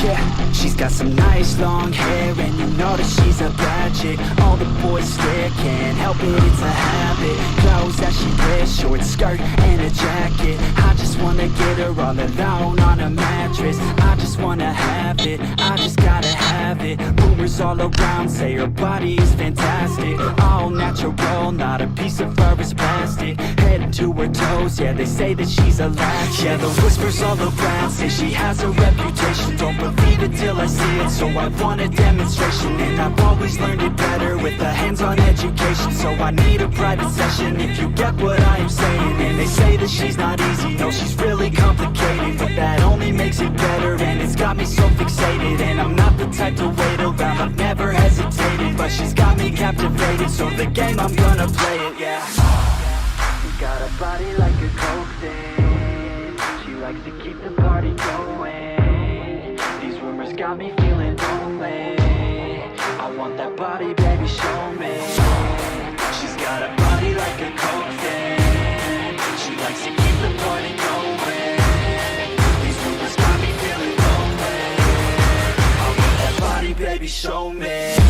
Yeah, she's got some nice long hair, and you know that she's a bad chick. All the boys stare, can't help it, it's a habit. Clothes that she wears, short skirt and a jacket. I just wanna get her all alone on a mattress. I just wanna have it, I just gotta have it. Rumors all around say her body is fantastic. All natural, not a piece of fur is plastic. Head to her toes, yeah, they say that she's a latch. Yeah, the whispers all around say she has a reputation. Don't believe it till I see it, so I want a demonstration. And I've always learned it better with a hands-on education. So I need a private session if you get what I am saying. And they say that she's not easy, no, she's really complicated. But that only makes it better, and it's got me so fixated. And I'm not the type to wait around, I've never hesitated. But she's got me captivated, so the game, I'm gonna play it, yeah. You got a body like a coke thing. She likes to keep the party going. These rumors got me feeling lonely. I want that body, baby, show me. She's got a body like a coke thing. She likes to keep the party going. These rumors got me feeling lonely. I want that body, baby, show me.